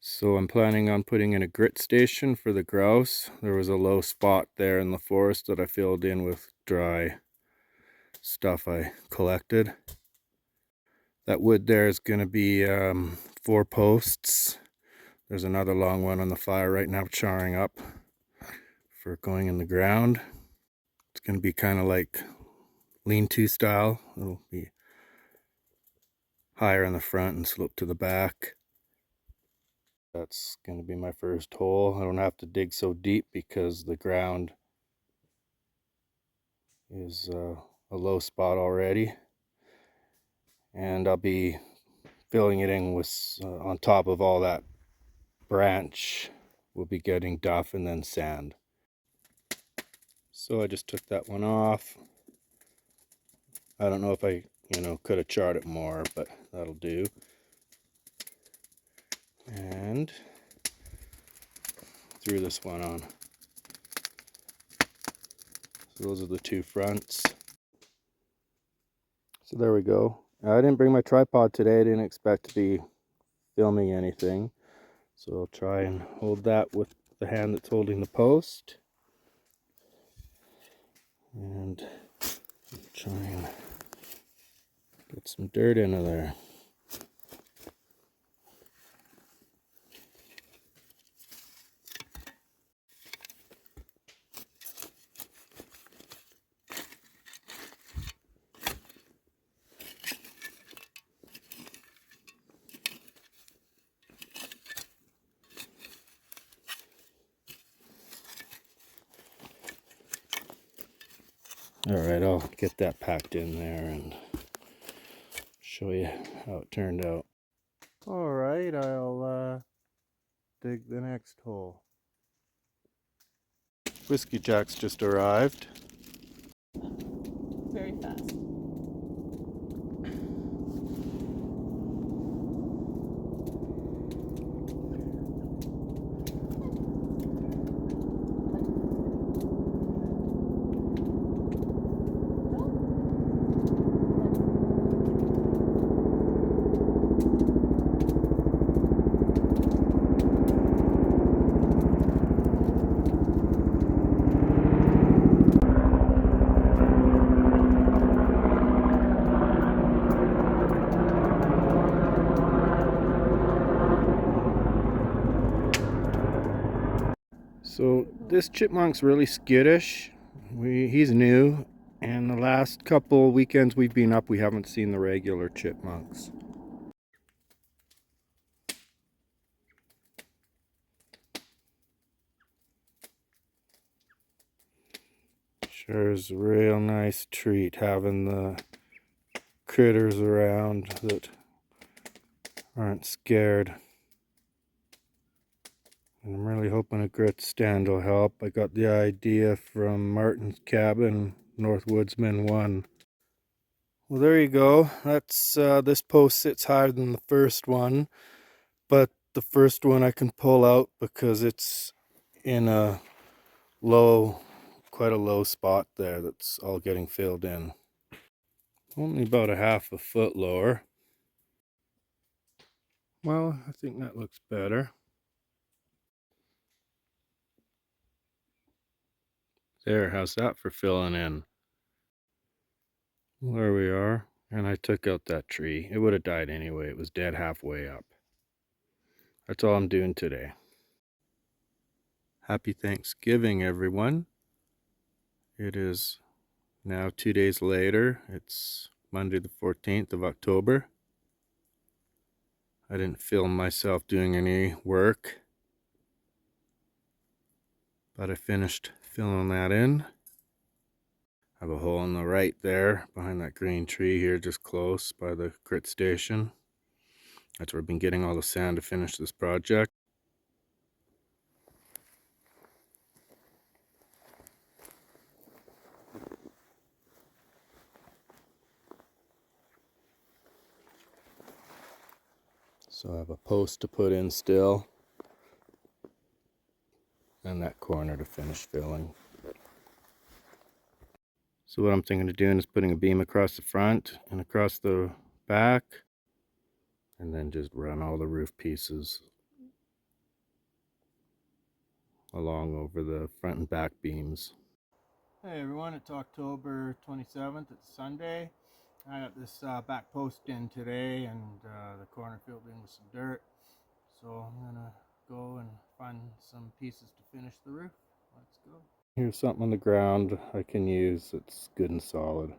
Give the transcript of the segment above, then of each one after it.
So I'm planning on putting in a grit station for the grouse. There was a low spot there in the forest that I filled in with dry stuff I collected. That wood there is going to be 4 posts. There's another long one on the fire right now charring up for going in the ground. It's going to be kind of like lean-to style. It'll be higher in the front and slope to the back. That's going to be my first hole. I don't have to dig so deep because the ground is a low spot already. And I'll be filling it in with, on top of all that branch, we'll be getting duff and then sand. So I just took that one off. I don't know if I, could have charred it more, but that'll do. And threw this one on. So those are the 2 fronts. So there we go. I didn't bring my tripod today. I didn't expect to be filming anything. So I'll try and hold that with the hand that's holding the post. And try and get some dirt into there. Alright, I'll get that packed in there and show you how it turned out. Alright, I'll dig the next hole. Whiskey Jack's just arrived. Very fast. So this chipmunk's really skittish. He's new, and the last couple weekends we've been up, we haven't seen the regular chipmunks. Sure is a real nice treat having the critters around that aren't scared. And I'm really hoping a grit stand will help. I got the idea from Martin's cabin, North Woodsman 1. Well, there you go. That's this post sits higher than the first one, but the first one I can pull out because it's in a quite a low spot there that's all getting filled in. Only about a half a foot lower. Well, I think that looks better. There, how's that for filling in? Well, there we are. And I took out that tree. It would have died anyway. It was dead halfway up. That's all I'm doing today. Happy Thanksgiving, everyone. It is now 2 days later. It's Monday the 14th of October. I didn't film myself doing any work, but I finished filling that in. I have a hole on the right there behind that green tree here, just close by the grit station. That's where I've been getting all the sand to finish this project. So I have a post to put in still, and that corner to finish filling. So what I'm thinking of doing is putting a beam across the front and across the back, and then just run all the roof pieces along over the front and back beams. Hey everyone, it's October 27th, it's Sunday. I got this back post in today and the corner filled in with some dirt. So I'm gonna go and find some pieces to finish the roof. Let's go. Here's something on the ground I can use. It's good and solid.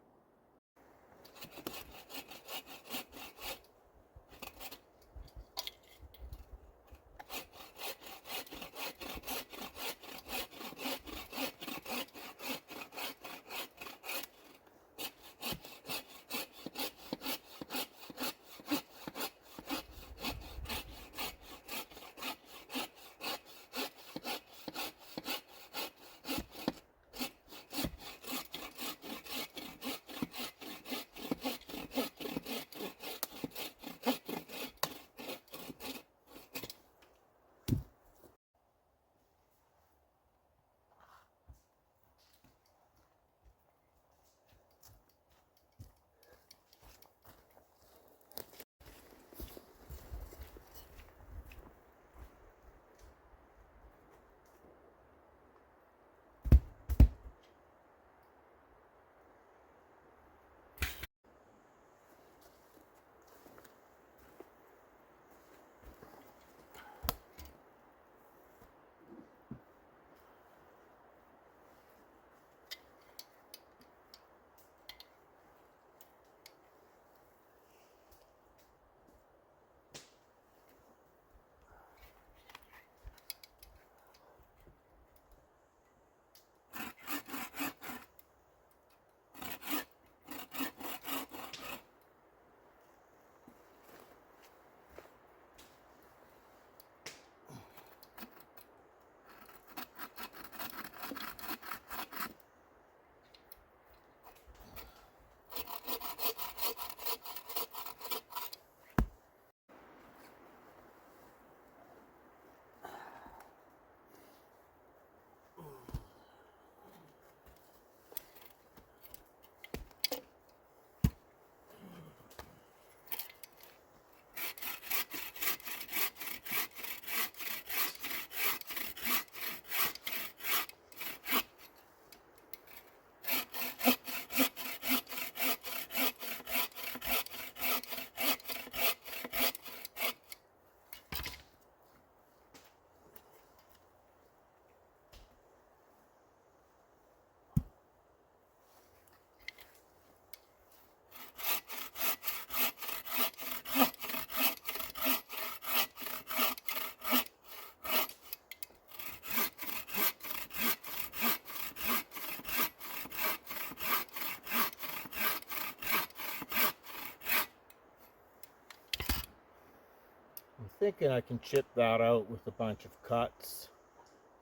I'm thinking I can chip that out with a bunch of cuts.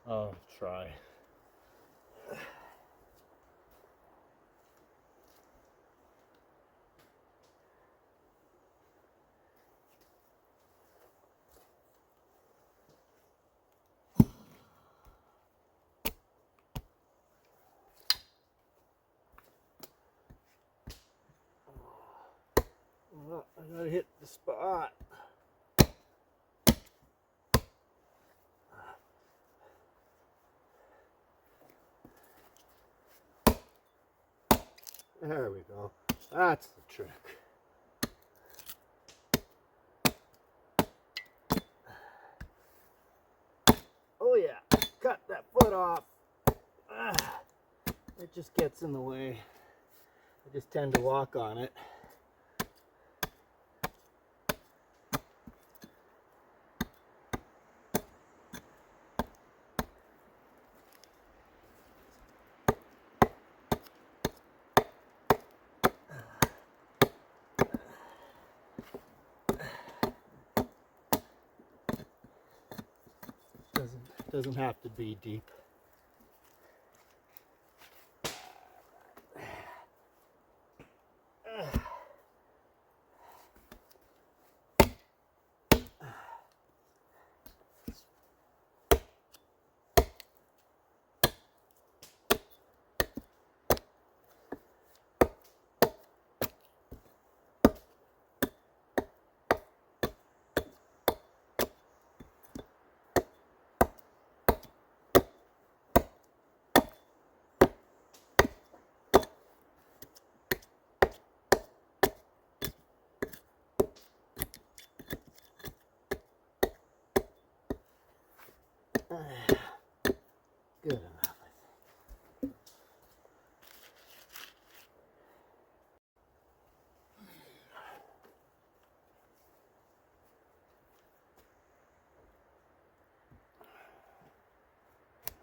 I'll try. Well, I gotta hit the spot. There we go. That's the trick. Oh yeah, cut that foot off. It just gets in the way. I just tend to walk on it. Doesn't have to be deep. Good enough, I think.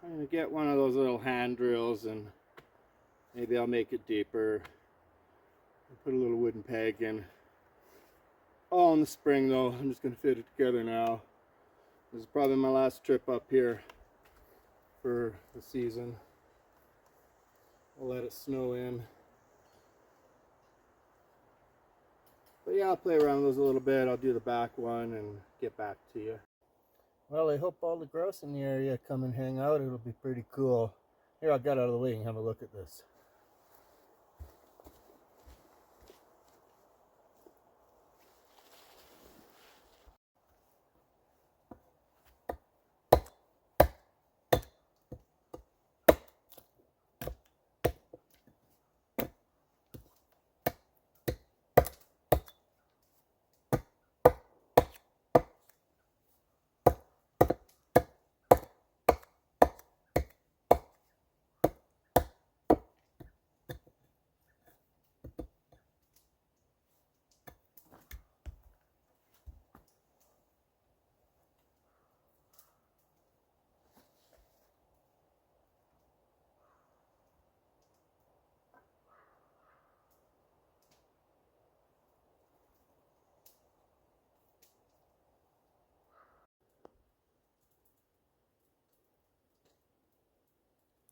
I'm going to get one of those little hand drills and maybe I'll make it deeper. I'll put a little wooden peg in. All in the spring though, I'm just going to fit it together now. This is probably my last trip up here for the season. I'll let it snow in. But yeah, I'll play around with those a little bit. I'll do the back one and get back to you. Well, I hope all the grouse in the area come and hang out. It'll be pretty cool. Here, I'll get out of the way and have a look at this.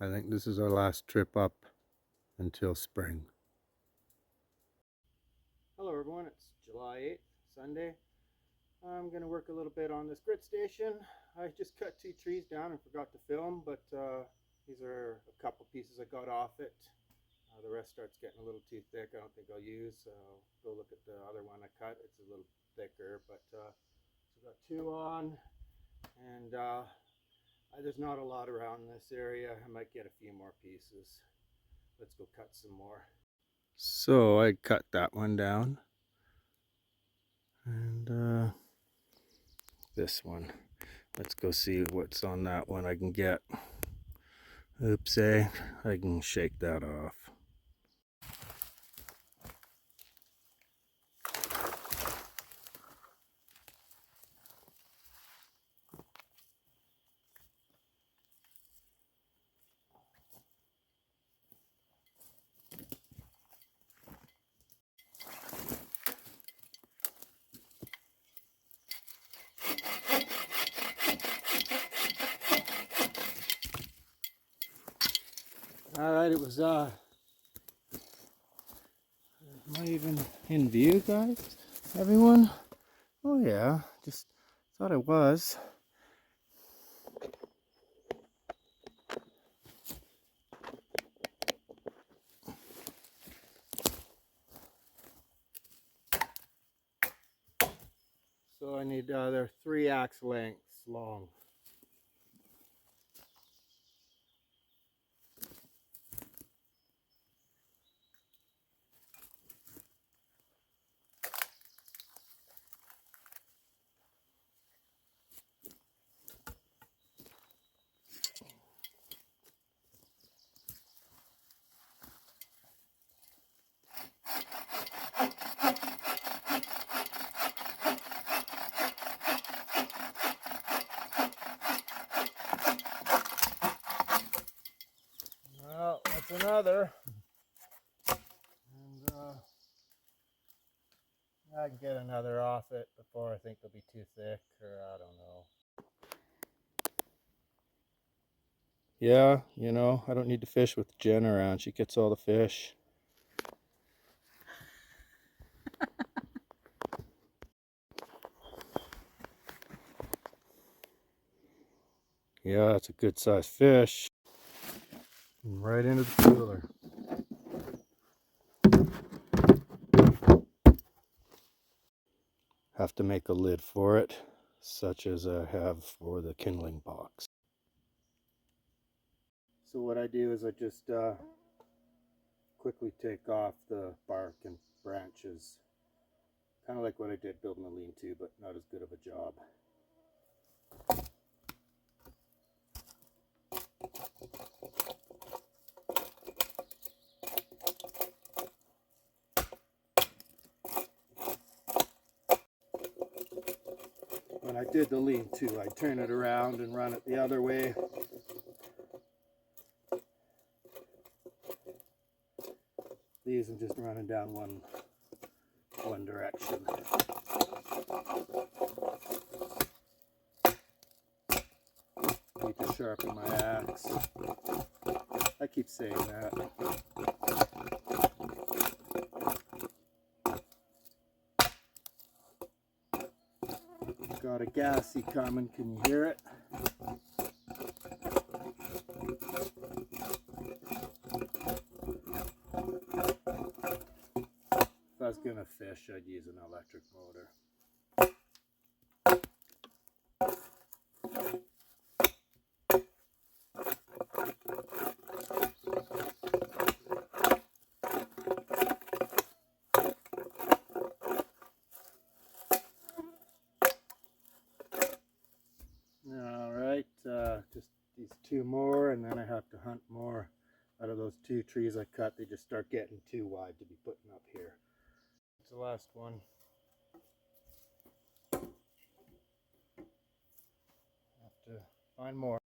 I think this is our last trip up until spring. Hello everyone, it's July 8th, Sunday. I'm going to work a little bit on this grit station. I just cut 2 trees down and forgot to film, but these are a couple pieces I got off it. The rest starts getting a little too thick. I don't think I'll use, so go look at the other one I cut. It's a little thicker, but so I've got 2 on, and there's not a lot around this area. I might get a few more pieces. Let's go cut some more. So I cut that one down. And this one. Let's go see what's on that one I can get. Oops, I can shake that off. Alright, it was am I even in view, guys? Everyone? Oh yeah, just thought it was. So I need they're 3 axe lengths long. Well, that's another. And I can get another off it before I think they'll be too thick, or I don't know. Yeah, you know, I don't need to fish with Jen around. She gets all the fish. Yeah, it's a good sized fish. Right into the cooler. Have to make a lid for it, such as I have for the kindling box. So what I do is I just quickly take off the bark and branches. Kind of like what I did building a lean-to, but not as good of a job. when I did the lean-to, I'd turn it around and run it the other way. These I'm just running down one direction. Need to sharpen my axe. I keep saying that. Got a gassy coming, can you hear it? If I was gonna fish, I'd use an electric motor. Alright, just these two more, and then I have to hunt more out of those two trees I cut. They just start getting too wide to be putting up here. It's the last one. Have to find more.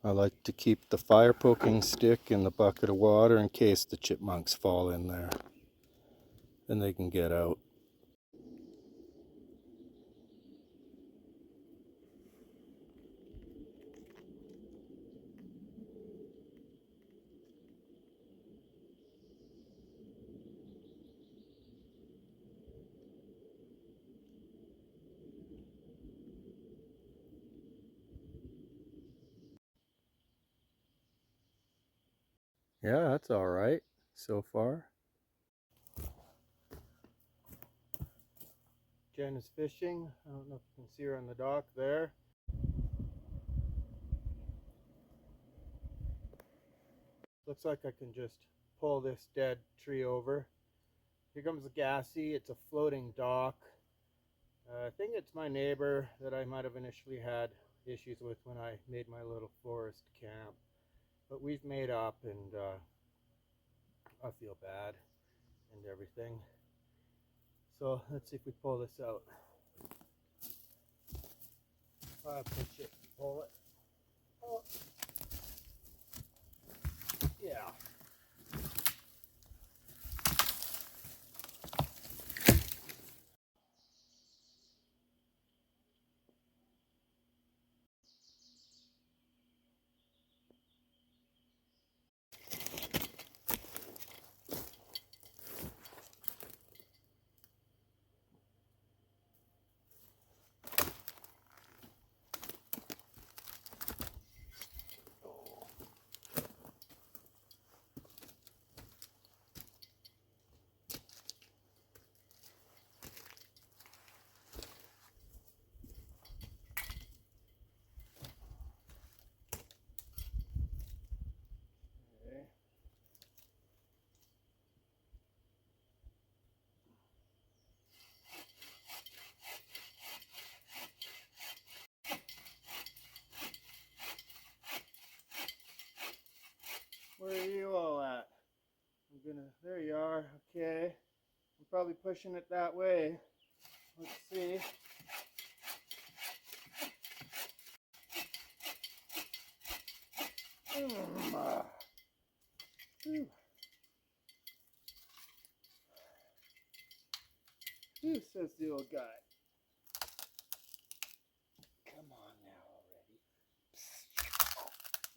I like to keep the fire poking stick in the bucket of water in case the chipmunks fall in there. Then they can get out. Yeah, that's all right so far. Jen is fishing. I don't know if you can see her on the dock there. Looks like I can just pull this dead tree over. Here comes the gassy. It's a floating dock. I think it's my neighbor that I might have initially had issues with when I made my little forest camp. But we've made up, and I feel bad and everything. So let's see if we pull this out. I'll push it, pull it. Oh. Yeah. Where are you all at? There you are, okay. I'm probably pushing it that way. Let's see. Says the old guy. Come on now already.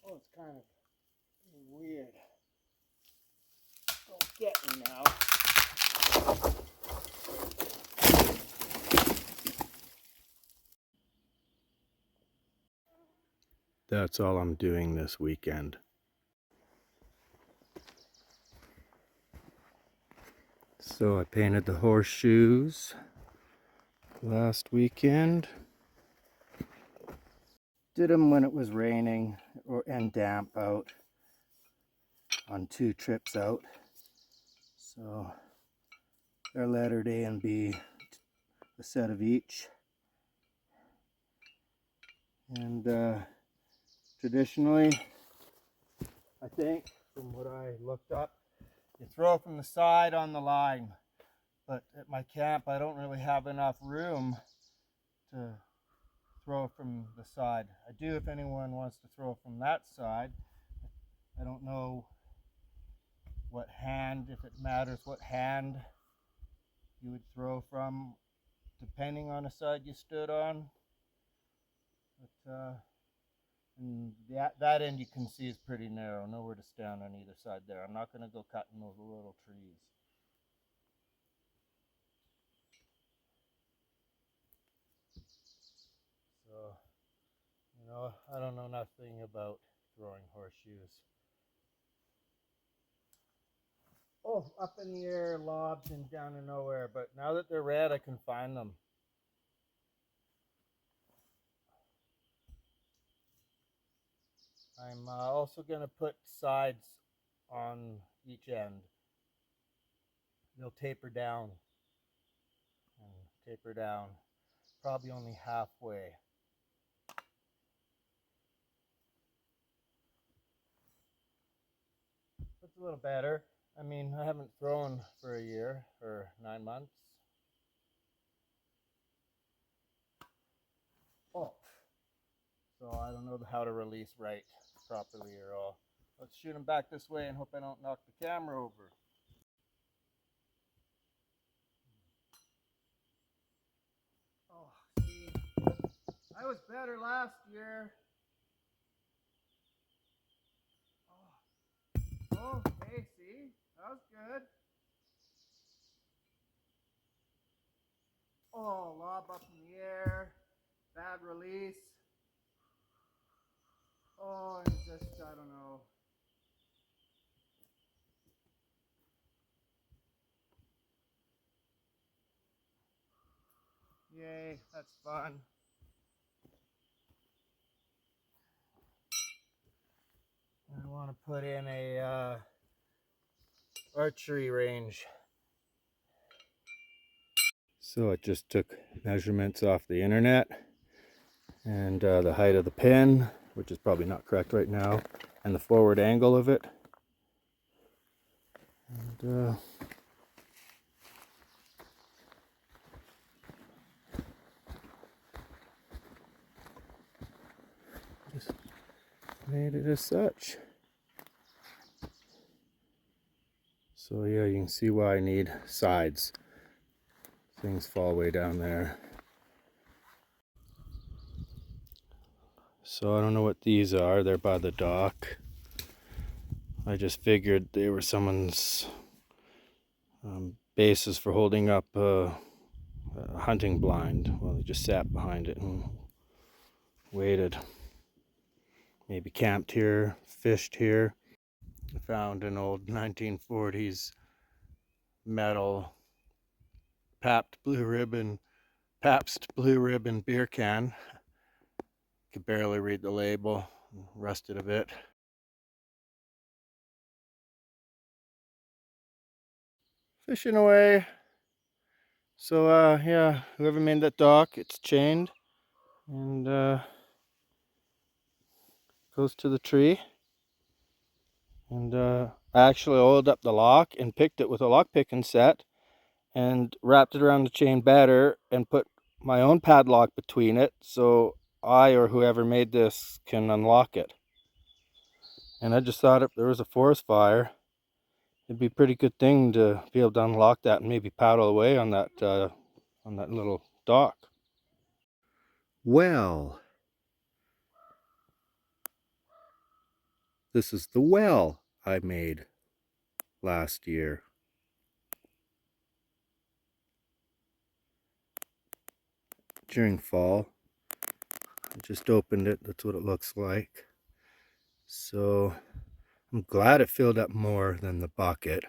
Oh, it's kind of weird. Don't get me now. That's all I'm doing this weekend. So I painted the horseshoes last weekend. Did them when it was raining and damp out on 2 trips out. So they're lettered A and B, a set of each. And traditionally, I think, from what I looked up, you throw from the side on the line. But at my camp, I don't really have enough room to throw from the side. I do if anyone wants to throw from that side. I don't know what hand, if it matters what hand you would throw from, depending on the side you stood on. But and that end you can see is pretty narrow, nowhere to stand on either side there. I'm not going to go cutting those little trees. So, you know, I don't know nothing about throwing horseshoes. Oh, up in the air, lobs, and down to nowhere. But now that they're red, I can find them. I'm also going to put sides on each end. They'll taper down and taper down, probably only halfway. That's a little better. I mean, I haven't thrown for a year or 9 months. Oh, so I don't know how to release right properly or all. Let's shoot them back this way and hope I don't knock the camera over. Oh, see, I was better last year. Oh, okay, see, that was good. Oh, lob up in the air, bad release. Oh, and just, I don't know. Yay, that's fun. I want to put in a archery range. So I just took measurements off the internet, and the height of the pin, which is probably not correct right now, and the forward angle of it. And just made it as such. So yeah, you can see why I need sides. Things fall way down there. So I don't know what these are. They're by the dock. I just figured they were someone's bases for holding up a hunting blind. Well, they just sat behind it and waited. Maybe camped here, fished here. I found an old 1940s metal Pabst Blue Ribbon beer can. Could barely read the label, rusted a bit. Fishing away. So yeah, whoever made that dock, it's chained and goes to the tree. And I actually oiled up the lock and picked it with a lock picking set and wrapped it around the chain better and put my own padlock between it so I or whoever made this can unlock it. And I just thought if there was a forest fire, it'd be a pretty good thing to be able to unlock that and maybe paddle away on that little dock. Well, this is the well I made last year. During fall, I just opened it. That's what it looks like. So I'm glad it filled up more than the bucket.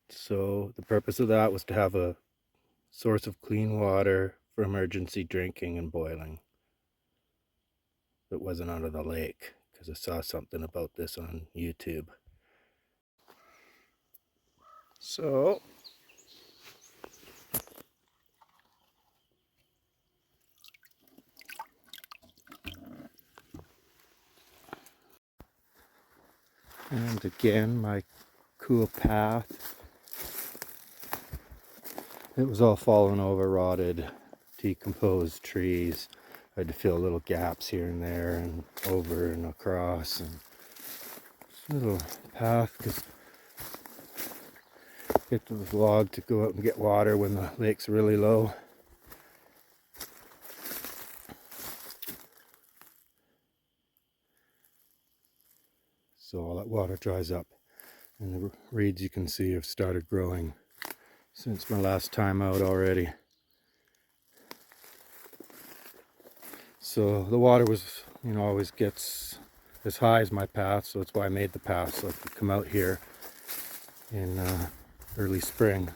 So the purpose of that was to have a source of clean water for emergency drinking and boiling that wasn't out of the lake, because I saw something about this on YouTube. So and again, my cool path It was all fallen over, rotted, decomposed trees. I had to fill little gaps here and there and over and across, and little path to get to the log to go out and get water when the lake's really low. So all that water dries up, and the reeds you can see have started growing since my last time out already. So the water was, always gets as high as my path, so that's why I made the path, so I could come out here in early spring.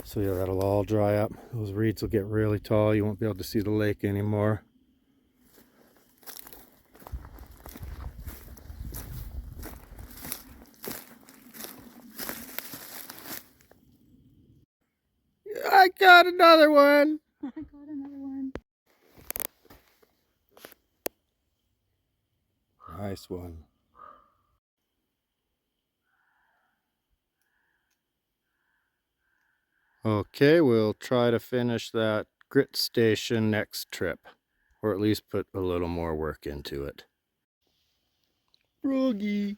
So yeah, that'll all dry up. Those reeds will get really tall. You won't be able to see the lake anymore. I got another one. I got another one. Nice one. Okay, we'll try to finish that grit station next trip, or at least put a little more work into it. Froggy.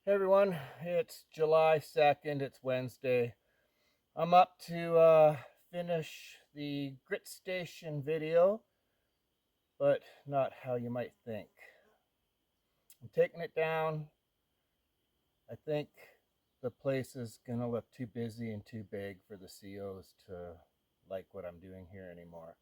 Hey everyone, it's July 2nd, it's Wednesday. I'm up to finish the grit station video, but not how you might think. I'm taking it down. I think the place is gonna look too busy and too big for the COs to like what I'm doing here anymore.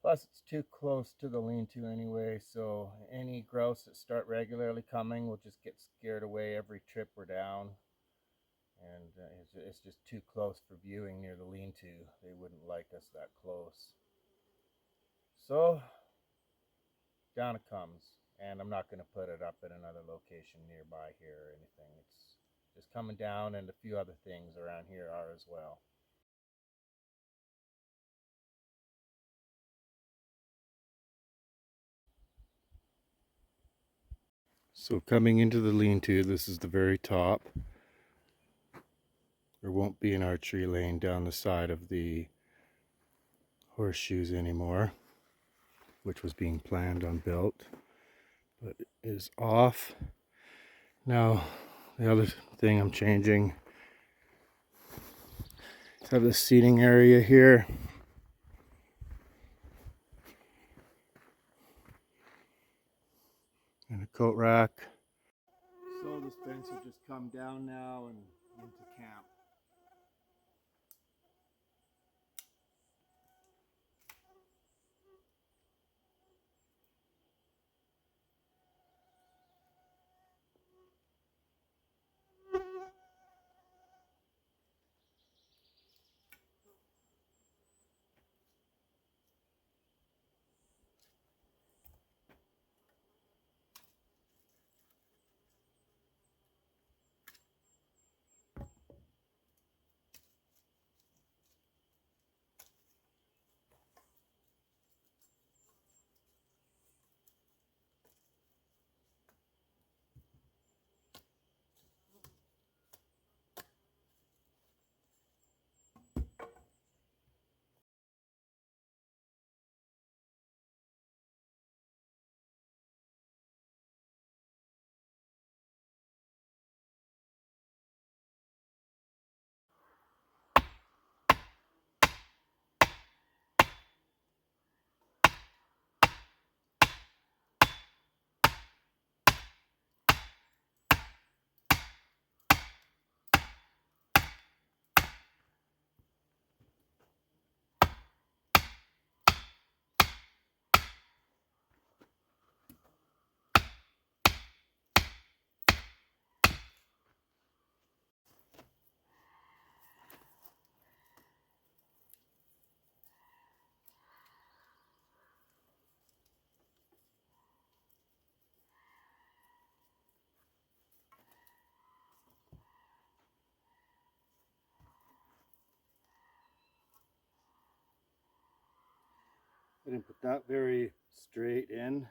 Plus it's too close to the lean-to anyway, so any grouse that start regularly coming will just get scared away every trip we're down. And it's just too close for viewing near the lean-to. They wouldn't like us that close. So down it comes, and I'm not going to put it up at another location nearby here or anything. It's just coming down, and a few other things around here are as well. So coming into the lean-to, this is the very top. There won't be an archery lane down the side of the horseshoes anymore, which was being planned on built, but it is off. Now, the other thing I'm changing is have this seating area here. And a coat rack. So this fence will just come down now and into camp. I didn't put that very straight in.